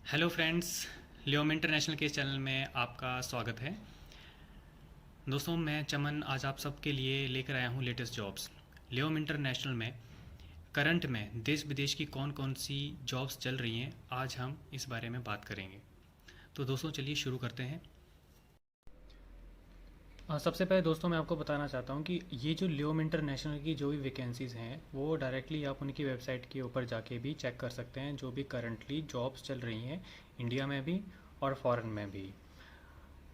Hello friends, ल्योम international के channel में आपका स्वागत है। दोस्तों, मैं चमन आज आप सबके लिए लेकर आया हूँ लेटेस्ट जॉब्स। ल्योम इंटरनेशनल में करंट में देश विदेश की कौन कौन सी जॉब्स चल रही हैं, आज हम इस बारे में बात करेंगे। तो दोस्तों चलिए शुरू करते हैं। सबसे पहले दोस्तों मैं आपको बताना चाहता हूँ कि ये जो ल्योम इंटरनेशनल की जो भी वैकेंसीज़ हैं वो डायरेक्टली आप उनकी वेबसाइट के ऊपर जाके भी चेक कर सकते हैं, जो भी करंटली जॉब्स चल रही हैं इंडिया में भी और फॉरेन में भी।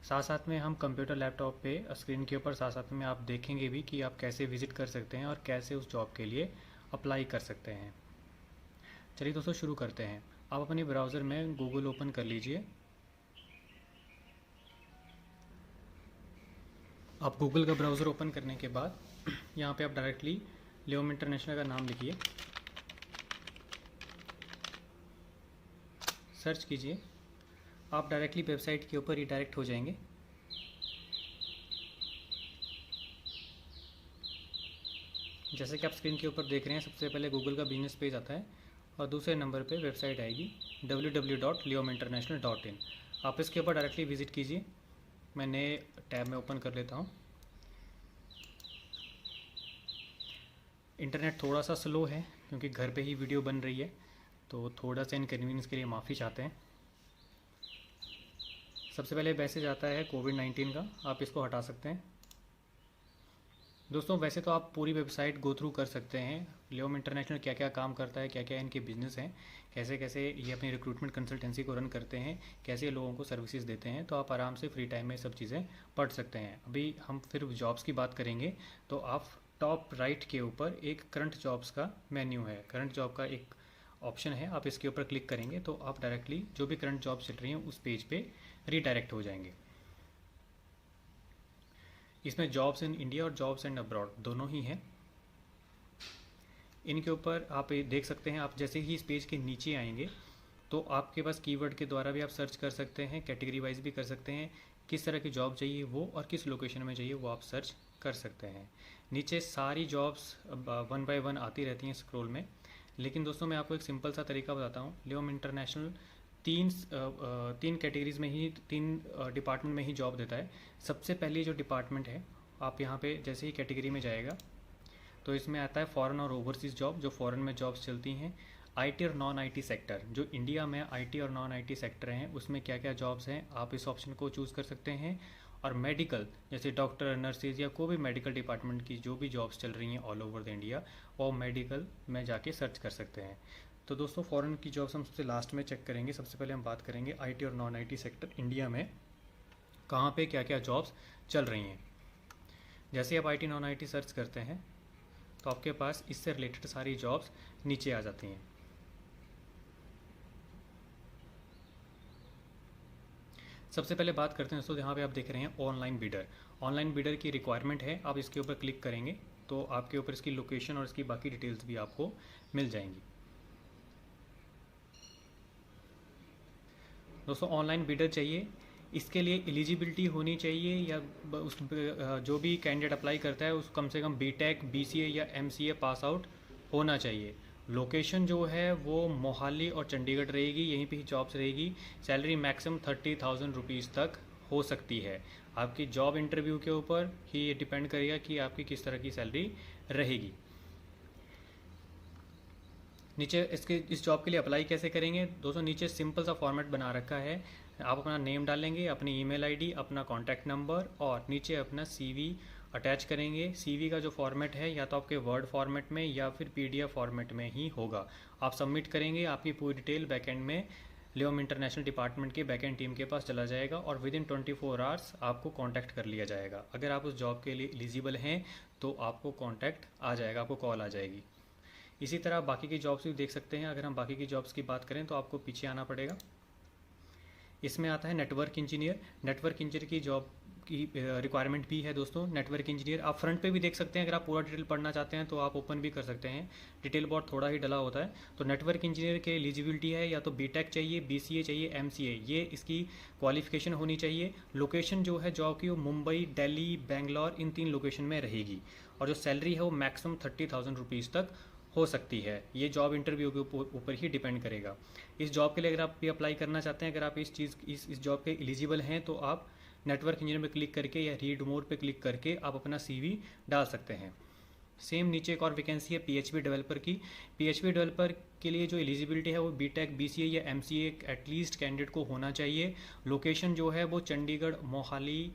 साथ साथ में हम कंप्यूटर लैपटॉप पे स्क्रीन के ऊपर साथ साथ में आप देखेंगे भी कि आप कैसे विजिट कर सकते हैं और कैसे उस जॉब के लिए अप्लाई कर सकते हैं। चलिए दोस्तों शुरू करते हैं। आप अपने ब्राउज़र में गूगल ओपन कर लीजिए। आप गूगल का ब्राउज़र ओपन करने के बाद यहाँ पे आप डायरेक्टली ल्योम इंटरनेशनल का नाम लिखिए, सर्च कीजिए। आप डायरेक्टली वेबसाइट के ऊपर रिडायरेक्ट हो जाएंगे। जैसे कि आप स्क्रीन के ऊपर देख रहे हैं, सबसे पहले गूगल का बिजनेस पेज आता है और दूसरे नंबर पे वेबसाइट आएगी www.lyominternational.in। आप इसके ऊपर डायरेक्टली विजिट कीजिए। मैं नए टैब में ओपन कर लेता हूँ। इंटरनेट थोड़ा सा स्लो है क्योंकि घर पे ही वीडियो बन रही है, तो थोड़ा सा इनकन्वीनियंस के लिए माफ़ी चाहते हैं। सबसे पहले मैसेज आता है कोविड-19 का, आप इसको हटा सकते हैं। दोस्तों वैसे तो आप पूरी वेबसाइट गो थ्रू कर सकते हैं, ल्योम इंटरनेशनल क्या क्या काम करता है, क्या क्या इनके बिजनेस हैं, कैसे कैसे ये अपनी रिक्रूटमेंट कंसल्टेंसी को रन करते हैं, कैसे लोगों को सर्विसेज देते हैं। तो आप आराम से फ्री टाइम में सब चीज़ें पढ़ सकते हैं। अभी हम फिर जॉब्स की बात करेंगे, तो आप टॉप राइट के ऊपर एक करंट जॉब्स का मेन्यू है, करंट जॉब का एक ऑप्शन है। आप इसके ऊपर क्लिक करेंगे तो आप डायरेक्टली जो भी करंट जॉब चल रही हैं उस पेज पे रीडायरेक्ट हो जाएंगे। इसमें जॉब्स इन इंडिया और जॉब्स एंड अब्रॉड दोनों ही हैं। इनके ऊपर आप ये देख सकते हैं। आप जैसे ही इस पेज के नीचे आएंगे तो आपके पास कीवर्ड के द्वारा भी आप सर्च कर सकते हैं, कैटेगरी वाइज भी कर सकते हैं, किस तरह की जॉब चाहिए वो और किस लोकेशन में चाहिए वो आप सर्च कर सकते हैं। नीचे सारी जॉब्स वन बाय वन आती रहती हैं स्क्रॉल में। लेकिन दोस्तों मैं आपको एक सिंपल सा तरीका बताता हूँ। ल्योम इंटरनेशनल तीन कैटेगरीज में ही, तीन डिपार्टमेंट में ही जॉब देता है। सबसे पहली जो डिपार्टमेंट है, आप यहाँ पे जैसे ही कैटेगरी में जाएगा तो इसमें आता है फॉरेन और ओवरसीज़ जॉब, जो फॉरेन में जॉब्स चलती हैं। आईटी और नॉन आईटी सेक्टर, जो इंडिया में आईटी और नॉन आईटी सेक्टर हैं उसमें क्या क्या जॉब्स हैं आप इस ऑप्शन को चूज़ कर सकते हैं। और मेडिकल, जैसे डॉक्टर, नर्सेज या कोई भी मेडिकल डिपार्टमेंट की जो भी जॉब्स चल रही हैं ऑल ओवर द इंडिया, वो मेडिकल में जाके सर्च कर सकते हैं। तो दोस्तों फॉरेन की जॉब्स हम सबसे लास्ट में चेक करेंगे। सबसे पहले हम बात करेंगे आईटी और नॉन आईटी सेक्टर इंडिया में कहाँ पे क्या क्या जॉब्स चल रही हैं। जैसे आप आईटी नॉन आईटी सर्च करते हैं तो आपके पास इससे रिलेटेड सारी जॉब्स नीचे आ जाती हैं। सबसे पहले बात करते हैं दोस्तों, यहाँ पे आप देख रहे हैं ऑनलाइन बिडर। ऑनलाइन बिडर की रिक्वायरमेंट है, आप इसके ऊपर क्लिक करेंगे तो आपके ऊपर इसकी लोकेशन और इसकी बाकी डिटेल्स भी आपको मिल जाएंगी। दोस्तों ऑनलाइन बिडर चाहिए, इसके लिए एलिजिबिलिटी होनी चाहिए या उस जो भी कैंडिडेट अप्लाई करता है उस कम से कम बीटेक, बीसीए या एमसीए पास आउट होना चाहिए। लोकेशन जो है वो मोहाली और चंडीगढ़ रहेगी, यहीं पे ही जॉब्स रहेगी। सैलरी मैक्सिमम 30,000 रुपीज़ तक हो सकती है। आपकी जॉब इंटरव्यू के ऊपर ही ये डिपेंड करेगा कि आपकी किस तरह की सैलरी रहेगी। नीचे इसके इस जॉब के लिए अप्लाई कैसे करेंगे दोस्तों, नीचे सिंपल सा फॉर्मेट बना रखा है। आप अपना नेम डालेंगे, अपनी ईमेल आईडी, अपना कॉन्टैक्ट नंबर और नीचे अपना सीवी अटैच करेंगे। सीवी का जो फॉर्मेट है या तो आपके वर्ड फॉर्मेट में या फिर पीडीएफ फॉर्मेट में ही होगा। आप सबमिट करेंगे, आपकी पूरी डिटेल बैकएंड में ल्योम इंटरनेशनल डिपार्टमेंट के बैकएंड टीम के पास चला जाएगा और विद इन 24 आवर्स आपको कांटेक्ट कर लिया जाएगा। अगर आप उस जॉब के लिए एलिजिबल हैं तो आपको कांटेक्ट आ जाएगा, आपको कॉल आ जाएगी। इसी तरह बाकी की जॉब्स भी देख सकते हैं। अगर हम बाकी की जॉब्स की बात करें तो आपको पीछे आना पड़ेगा। इसमें आता है नेटवर्क इंजीनियर। नेटवर्क इंजीनियर की जॉब की रिक्वायरमेंट भी है दोस्तों। नेटवर्क इंजीनियर आप फ्रंट पे भी देख सकते हैं, अगर आप पूरा डिटेल पढ़ना चाहते हैं तो आप ओपन भी कर सकते हैं। डिटेल बहुत थोड़ा ही डला होता है। तो नेटवर्क इंजीनियर के एलिजिबिलिटी है या तो बीटेक चाहिए, बीसीए चाहिए, एमसीए, ये इसकी क्वालिफिकेशन होनी चाहिए। लोकेशन जो है जॉब की वो मुंबई, दिल्ली, बेंगलोर, इन 3 लोकेशन में रहेगी और जो सैलरी है वो मैक्सिमम 30,000 रुपीज़ तक हो सकती है। ये जॉब इंटरव्यू के ऊपर ही डिपेंड करेगा। इस जॉब के लिए अगर आप भी अप्लाई करना चाहते हैं, अगर आप इस जॉब के एलिजिबल हैं, तो आप नेटवर्क इंजीनियर पे क्लिक करके या रीड मोर पे क्लिक करके आप अपना CV डाल सकते हैं। सेम नीचे एक और वैकेंसी है PHP डेवलपर की। PHP डेवलपर के लिए जो एलिजिबिलिटी है वो BTech BCA या MCA एटलीस्ट कैंडिडेट को होना चाहिए। लोकेशन जो है वो चंडीगढ़ मोहाली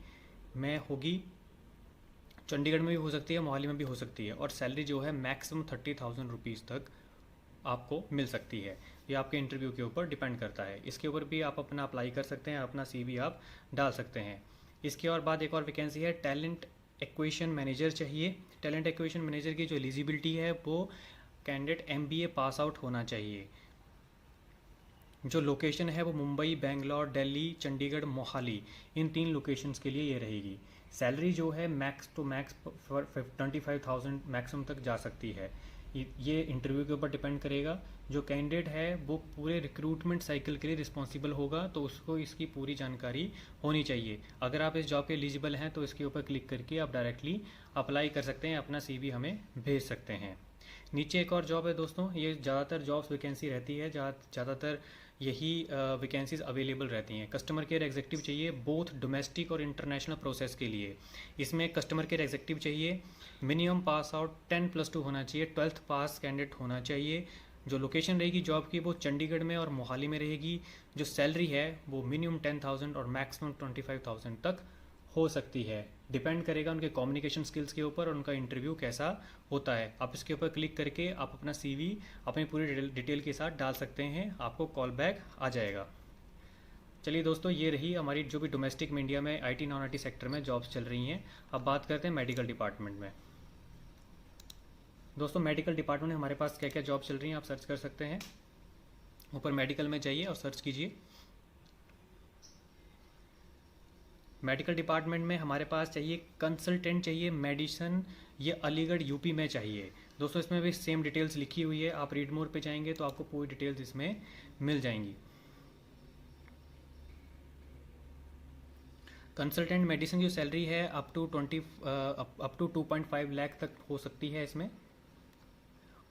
में होगी। चंडीगढ़ में भी हो सकती है, मोहाली में भी हो सकती है। और सैलरी जो है मैक्सिमम 30,000 रुपीज़ तक आपको मिल सकती है। ये आपके इंटरव्यू के ऊपर डिपेंड करता है। इसके ऊपर भी आप अपना अप्लाई कर सकते हैं, अपना CV आप डाल सकते हैं। इसके और बाद एक और वैकेंसी है टैलेंट एक्विजिशन मैनेजर चाहिए। टैलेंट एक्विजिशन मैनेजर की जो एलिजिबिलिटी है वो कैंडिडेट MBA पास आउट होना चाहिए। जो लोकेशन है वो मुंबई, बेंगलोर, दिल्ली, चंडीगढ़, मोहाली, इन 3 लोकेशंस के लिए ये रहेगी। सैलरी जो है मैक्स टू मैक्स 25,000 मैक्सिमम तक जा सकती है। ये इंटरव्यू के ऊपर डिपेंड करेगा। जो कैंडिडेट है वो पूरे रिक्रूटमेंट साइकिल के लिए रिस्पॉन्सिबल होगा, तो उसको इसकी पूरी जानकारी होनी चाहिए। अगर आप इस जॉब के एलिजिबल हैं तो इसके ऊपर क्लिक करके आप डायरेक्टली अप्लाई कर सकते हैं, अपना CV हमें भेज सकते हैं। नीचे एक और जॉब है दोस्तों, ये ज़्यादातर जॉब्स वैकेंसी रहती है, ज़्यादातर यही वैकेंसीज अवेलेबल रहती हैं। कस्टमर केयर एग्जीक्यूटिव चाहिए, बोथ डोमेस्टिक और इंटरनेशनल प्रोसेस के लिए। इसमें कस्टमर केयर एग्जीक्यूटिव चाहिए, मिनिमम पास आउट 10+2 होना चाहिए, 12th पास कैंडिडेट होना चाहिए। जो लोकेशन रहेगी जॉब की वो चंडीगढ़ में और मोहाली में रहेगी। जो सैलरी है वो मिनिमम 10,000 और मैक्सिमम 25,000 तक हो सकती है। डिपेंड करेगा उनके कम्युनिकेशन स्किल्स के ऊपर और उनका इंटरव्यू कैसा होता है। आप इसके ऊपर क्लिक करके आप अपना CV अपनी पूरी डिटेल के साथ डाल सकते हैं, आपको कॉल बैक आ जाएगा। चलिए दोस्तों, ये रही हमारी जो भी डोमेस्टिक में इंडिया में IT नॉन IT सेक्टर में जॉब्स चल रही हैं। अब बात करते हैं मेडिकल डिपार्टमेंट में। दोस्तों मेडिकल डिपार्टमेंट में हमारे पास क्या क्या जॉब चल रही हैं आप सर्च कर सकते हैं। ऊपर मेडिकल में जाइए और सर्च कीजिए। मेडिकल डिपार्टमेंट में हमारे पास चाहिए कंसल्टेंट चाहिए मेडिसिन, ये अलीगढ़ UP में चाहिए। दोस्तों इसमें भी सेम डिटेल्स लिखी हुई है, आप रीड मोर पे जाएंगे तो आपको पूरी डिटेल्स इसमें मिल जाएंगी। कंसल्टेंट मेडिसिन की सैलरी है अप टू 2.5 लाख तक हो सकती है इसमें।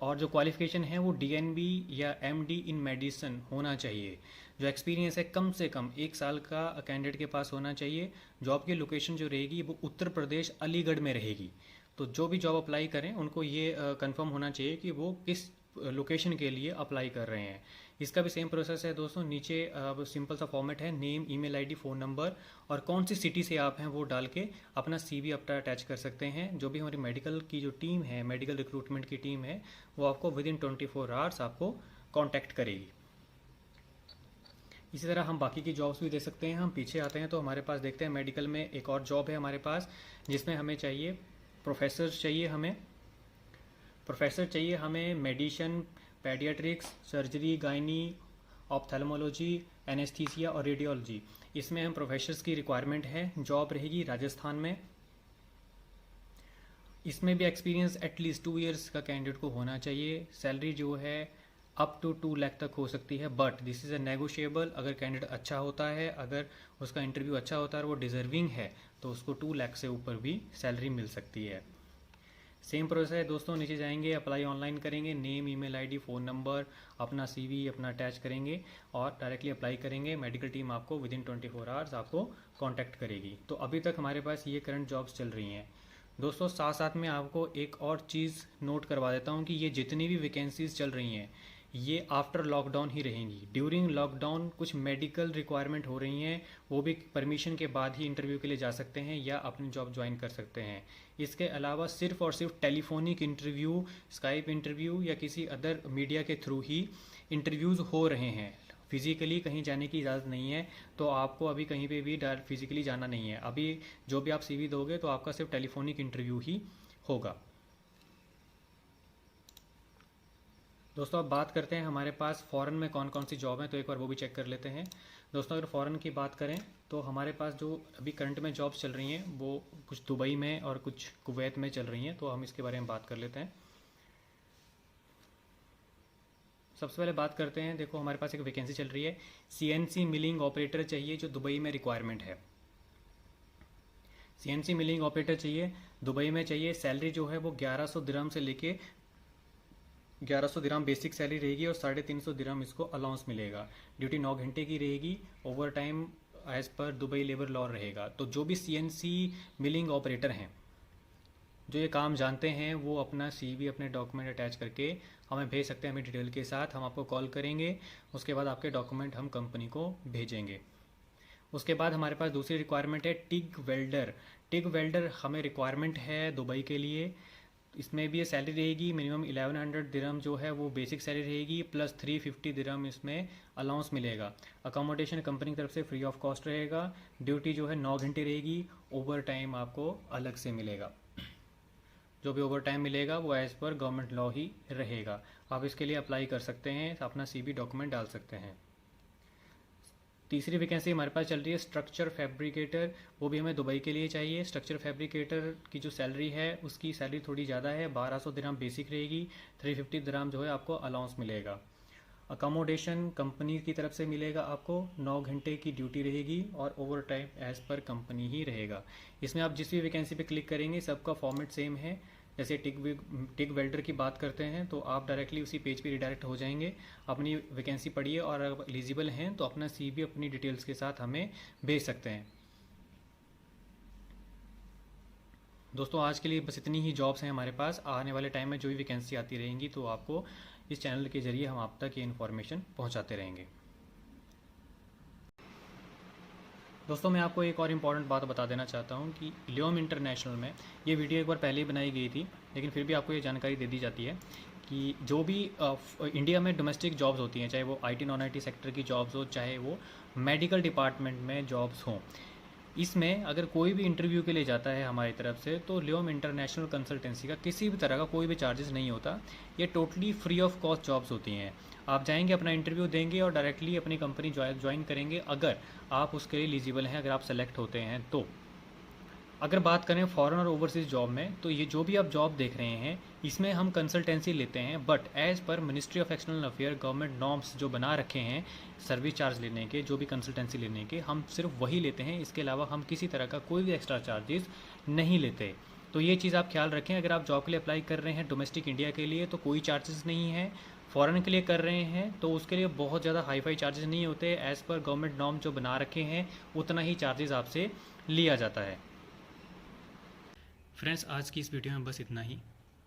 और जो क्वालिफिकेशन है वो DNB या MD इन मेडिसिन होना चाहिए। जो एक्सपीरियंस है कम से कम 1 साल का कैंडिडेट के पास होना चाहिए। जॉब की लोकेशन जो रहेगी वो उत्तर प्रदेश अलीगढ़ में रहेगी। तो जो भी जॉब अप्लाई करें उनको ये कंफर्म होना चाहिए कि वो किस लोकेशन के लिए अप्लाई कर रहे हैं। इसका भी सेम प्रोसेस है दोस्तों। नीचे सिंपल सा फॉर्मेट है, name, email ID, phone number और कौन सी सिटी से आप हैं वो डाल के अपना CV अपना अटैच कर सकते हैं। जो भी हमारी मेडिकल की जो टीम है, मेडिकल रिक्रूटमेंट की टीम है, वो आपको विदिन 24 आवर्स आपको कॉन्टैक्ट करेगी। इसी तरह हम बाकी की जॉब्स भी दे सकते हैं। हम पीछे आते हैं तो हमारे पास देखते हैं मेडिकल में एक और जॉब है हमारे पास, जिसमें हमें चाहिए प्रोफेसर चाहिए हमें medicine, paediatrics, surgery, gynae, ophthalmology, anaesthesia और रेडियोलॉजी। इसमें हम प्रोफेसर्स की रिक्वायरमेंट है। जॉब रहेगी राजस्थान में। इसमें भी एक्सपीरियंस एटलीस्ट 2 ईयर्स का कैंडिडेट को होना चाहिए। सैलरी जो है अप टू 2 लाख तक हो सकती है, but this is a negotiable. अगर कैंडिडेट अच्छा होता है, अगर उसका इंटरव्यू अच्छा होता है और वो डिजर्विंग है, तो उसको 2 लाख से ऊपर भी सैलरी मिल सकती है। सेम प्रोसेस है दोस्तों, नीचे जाएंगे, अप्लाई ऑनलाइन करेंगे, name, email ID, phone number, अपना CV अपना अटैच करेंगे और डायरेक्टली अप्लाई करेंगे। मेडिकल टीम आपको विदिन 24 आवर्स आपको कांटेक्ट करेगी। तो अभी तक हमारे पास ये करंट जॉब्स चल रही हैं दोस्तों। साथ साथ में आपको एक और चीज़ नोट करवा देता हूँ कि ये जितनी भी वैकेंसीज चल रही हैं ये आफ्टर लॉकडाउन ही रहेंगी। ड्यूरिंग लॉकडाउन कुछ मेडिकल रिक्वायरमेंट हो रही हैं, वो भी परमिशन के बाद ही इंटरव्यू के लिए जा सकते हैं या अपनी जॉब ज्वाइन कर सकते हैं। इसके अलावा सिर्फ और सिर्फ टेलीफोनिक इंटरव्यू, स्काइप इंटरव्यू या किसी अदर मीडिया के थ्रू ही इंटरव्यूज़ हो रहे हैं। फिजिकली कहीं जाने की इजाज़त नहीं है, तो आपको अभी कहीं पे भी फिजिकली जाना नहीं है। अभी जो भी आप CV दोगे तो आपका सिर्फ टेलीफोनिक इंटरव्यू ही होगा। दोस्तों अब बात करते हैं हमारे पास फ़ॉरेन में कौन कौन सी जॉब हैं, तो एक बार वो भी चेक कर लेते हैं। दोस्तों अगर फ़ॉरेन की बात करें तो हमारे पास जो अभी करंट में जॉब्स चल रही हैं वो कुछ दुबई में और कुछ कुवैत में चल रही हैं, तो हम इसके बारे में बात कर लेते हैं। सबसे पहले बात करते हैं, देखो हमारे पास एक वैकेंसी चल रही है, CNC मिलिंग ऑपरेटर चाहिए, जो दुबई में रिक्वायरमेंट है। CNC मिलिंग ऑपरेटर चाहिए, दुबई में चाहिए। सैलरी जो है वो 1100 दिरहम से लेके 1100 दिरहम बेसिक सैलरी रहेगी और 350 दिरहम इसको अलाउंस मिलेगा। ड्यूटी 9 घंटे की रहेगी। ओवर टाइम एज पर दुबई लेबर लॉ रहेगा। तो जो भी सीएनसी मिलिंग ऑपरेटर हैं जो ये काम जानते हैं वो अपना सीवी अपने डॉक्यूमेंट अटैच करके हमें भेज सकते हैं, हमें डिटेल के साथ। हम आपको कॉल करेंगे, उसके बाद आपके डॉक्यूमेंट हम कंपनी को भेजेंगे। उसके बाद हमारे पास दूसरी रिक्वायरमेंट है टिग वेल्डर। टिग वेल्डर हमें रिक्वायरमेंट है दुबई के लिए। इसमें भी ये सैलरी रहेगी मिनिमम 1100 दिरहम जो है वो बेसिक सैलरी रहेगी, प्लस 350 दिरहम इसमें अलाउंस मिलेगा। अकोमोडेशन कंपनी की तरफ से फ्री ऑफ कॉस्ट रहेगा। ड्यूटी जो है 9 घंटे रहेगी। ओवर टाइम आपको अलग से मिलेगा। जो भी ओवर टाइम मिलेगा वो एज पर गवर्नमेंट लॉ ही रहेगा। आप इसके लिए अप्लाई कर सकते हैं, अपना सीवी डॉक्यूमेंट डाल सकते हैं। तीसरी वैकेंसी हमारे पास चल रही है स्ट्रक्चर फैब्रिकेटर। वो भी हमें दुबई के लिए चाहिए। स्ट्रक्चर फैब्रिकेटर की जो सैलरी है उसकी सैलरी थोड़ी ज़्यादा है, 1200 दिरहम बेसिक रहेगी, 350 दिरहम जो है आपको अलाउंस मिलेगा। अकोमोडेशन कंपनी की तरफ से मिलेगा आपको। 9 घंटे की ड्यूटी रहेगी और overtime as per company ही रहेगा। इसमें आप जिस भी वैकेंसी पे क्लिक करेंगे सबका फॉर्मेट सेम है। जैसे टिग वेल्डर की बात करते हैं तो आप डायरेक्टली उसी पेज पे रिडायरेक्ट हो जाएंगे। अपनी वैकेंसी पढ़िए और अगर एलिजिबल हैं तो अपना सीवी अपनी डिटेल्स के साथ हमें भेज सकते हैं। दोस्तों आज के लिए बस इतनी ही जॉब्स हैं हमारे पास। आने वाले टाइम में जो भी वैकेंसी आती रहेंगी तो आपको इस चैनल के जरिए हम आप तक ये इन्फॉर्मेशन पहुंचाते रहेंगे। दोस्तों मैं आपको एक और इम्पॉर्टेंट बात बता देना चाहता हूँ कि ल्योम इंटरनेशनल में ये वीडियो एक बार पहले ही बनाई गई थी, लेकिन फिर भी आपको ये जानकारी दे दी जाती है कि जो भी इंडिया में डोमेस्टिक जॉब्स होती हैं, चाहे वो आईटी नॉन आईटी सेक्टर की जॉब्स हो, चाहे वो मेडिकल डिपार्टमेंट में जॉब्स हों, इसमें अगर कोई भी इंटरव्यू के लिए जाता है हमारी तरफ से तो ल्योम इंटरनेशनल कंसल्टेंसी का किसी भी तरह का कोई भी चार्जेस नहीं होता। ये totally free of cost jobs होती हैं। आप जाएंगे, अपना इंटरव्यू देंगे और डायरेक्टली अपनी कंपनी ज्वाइन करेंगे अगर आप उसके लिए एलिजिबल हैं, अगर आप सेलेक्ट होते हैं तो। अगर बात करें फॉरेन और ओवरसीज़ जॉब में तो ये जो भी आप जॉब देख रहे हैं इसमें हम कंसल्टेंसी लेते हैं, but as per ministry of external affair government norms जो बना रखे हैं सर्विस चार्ज लेने के, जो भी कंसल्टेंसी लेने के, हम सिर्फ वही लेते हैं। इसके अलावा हम किसी तरह का कोई भी एक्स्ट्रा चार्जेस नहीं लेते। तो ये चीज़ आप ख्याल रखें। अगर आप जॉब के लिए अप्लाई कर रहे हैं डोमेस्टिक इंडिया के लिए तो कोई चार्जेस नहीं है। फ़ॉरेन के लिए कर रहे हैं तो उसके लिए बहुत ज़्यादा हाई फाई चार्जेस नहीं होते। एज़ पर गवर्नमेंट नॉर्म जो बना रखे हैं उतना ही चार्जेस आपसे लिया जाता है। फ्रेंड्स आज की इस वीडियो में बस इतना ही।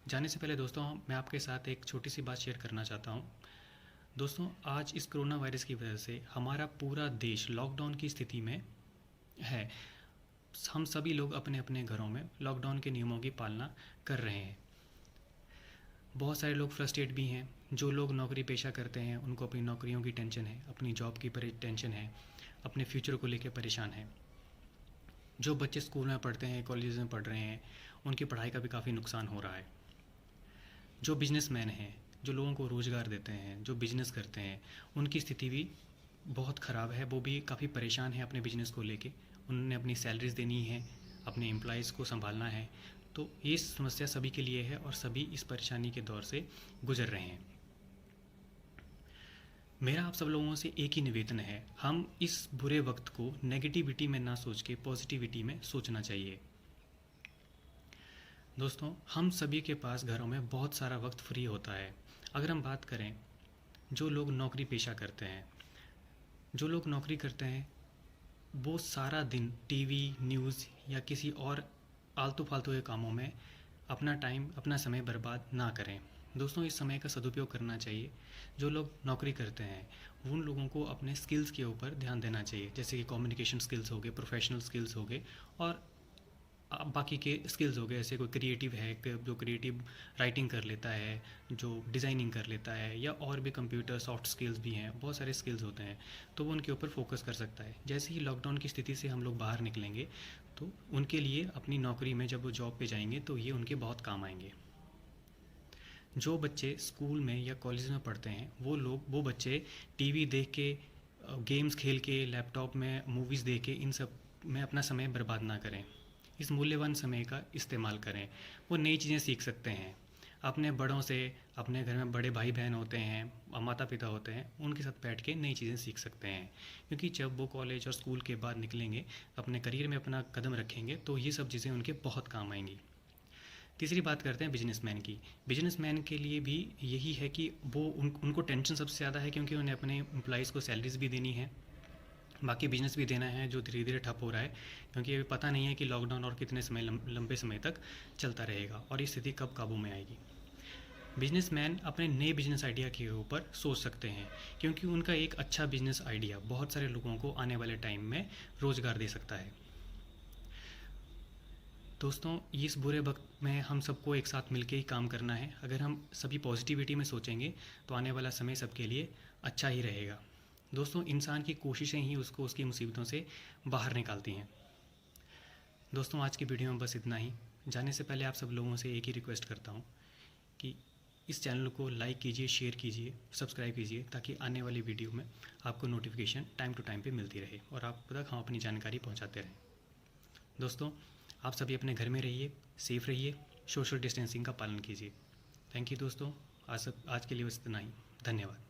जाने से पहले दोस्तों मैं आपके साथ एक छोटी सी बात शेयर करना चाहता हूँ। दोस्तों आज इस कोरोना वायरस की वजह से हमारा पूरा देश लॉकडाउन की स्थिति में है। हम सभी लोग अपने अपने घरों में लॉकडाउन के नियमों की पालना कर रहे हैं। बहुत सारे लोग फ्रस्ट्रेट भी हैं। जो लोग नौकरी पेशा करते हैं उनको अपनी नौकरियों की टेंशन है, अपनी जॉब की टेंशन है, अपने फ्यूचर को लेकर परेशान है। जो बच्चे स्कूल में पढ़ते हैं, कॉलेज में पढ़ रहे हैं, उनकी पढ़ाई का भी काफ़ी नुकसान हो रहा है। जो बिजनेसमैन हैं, जो लोगों को रोज़गार देते हैं, जो बिजनेस करते हैं, उनकी स्थिति भी बहुत ख़राब है। वो भी काफ़ी परेशान है अपने बिजनेस को लेके। उन्होंने अपनी सैलरीज देनी है, अपने एम्प्लॉयज़ को संभालना है। तो ये समस्या सभी के लिए है और सभी इस परेशानी के दौर से गुजर रहे हैं। मेरा आप सब लोगों से एक ही निवेदन है, हम इस बुरे वक्त को नेगेटिविटी में ना सोच के पॉजिटिविटी में सोचना चाहिए। दोस्तों हम सभी के पास घरों में बहुत सारा वक्त फ्री होता है। अगर हम बात करें जो लोग नौकरी पेशा करते हैं, जो लोग नौकरी करते हैं वो सारा दिन टीवी, न्यूज़ या किसी और आलतू फालतू के कामों में अपना टाइम, अपना समय बर्बाद ना करें। दोस्तों इस समय का सदुपयोग करना चाहिए। जो लोग नौकरी करते हैं उन लोगों को अपने स्किल्स के ऊपर ध्यान देना चाहिए, जैसे कि कम्युनिकेशन स्किल्स हो गए, प्रोफेशनल स्किल्स हो गए और बाकी के स्किल्स हो गए। जैसे कोई क्रिएटिव है, जो क्रिएटिव राइटिंग कर लेता है, जो डिज़ाइनिंग कर लेता है, या और भी कंप्यूटर सॉफ्ट स्किल्स भी हैं, बहुत सारे स्किल्स होते हैं, तो वो उनके ऊपर फोकस कर सकता है। जैसे ही लॉकडाउन की स्थिति से हम लोग बाहर निकलेंगे तो उनके लिए अपनी नौकरी में जब वो जॉब पे जाएंगे तो ये उनके बहुत काम आएंगे। जो बच्चे स्कूल में या कॉलेज में पढ़ते हैं वो बच्चे टीवी देख के, गेम्स खेल के, लैपटॉप में मूवीज़ देख के इन सब में अपना समय बर्बाद ना करें। इस मूल्यवान समय का इस्तेमाल करें। वो नई चीज़ें सीख सकते हैं अपने बड़ों से। अपने घर में बड़े भाई बहन होते हैं, माता पिता होते हैं, उनके साथ बैठ के नई चीज़ें सीख सकते हैं। क्योंकि जब वो कॉलेज और स्कूल के बाद निकलेंगे, अपने करियर में अपना कदम रखेंगे तो ये सब चीज़ें उनके बहुत काम आएंगी। तीसरी बात करते हैं बिजनेसमैन की। बिजनेसमैन के लिए भी यही है कि वो उनको टेंशन सबसे ज़्यादा है, क्योंकि उन्हें अपने एम्प्लॉइज़ को सैलरीज भी देनी है, बाकी बिजनेस भी देना है जो धीरे धीरे ठप हो रहा है, क्योंकि अभी पता नहीं है कि लॉकडाउन और कितने समय लंबे समय तक चलता रहेगा और ये स्थिति कब काबू में आएगी। बिजनेसमैन अपने नए बिजनेस आइडिया के ऊपर सोच सकते हैं, क्योंकि उनका एक अच्छा बिजनेस आइडिया बहुत सारे लोगों को आने वाले टाइम में रोज़गार दे सकता है। दोस्तों, इस बुरे वक्त में हम सबको एक साथ मिलकर ही काम करना है। अगर हम सभी पॉजिटिविटी में सोचेंगे तो आने वाला समय सबके लिए अच्छा ही रहेगा। दोस्तों, इंसान की कोशिशें ही उसको उसकी मुसीबतों से बाहर निकालती हैं। दोस्तों, आज की वीडियो में बस इतना ही। जाने से पहले आप सब लोगों से एक ही रिक्वेस्ट करता हूँ कि इस चैनल को लाइक कीजिए, शेयर कीजिए, सब्सक्राइब कीजिए, ताकि आने वाली वीडियो में आपको नोटिफिकेशन टाइम टू टाइम पे मिलती रहे और आप तक हम अपनी जानकारी पहुँचाते रहें। दोस्तों, आप सभी अपने घर में रहिए, सेफ रहिए, सोशल डिस्टेंसिंग का पालन कीजिए। थैंक यू दोस्तों, आज के लिए बस इतना ही। धन्यवाद।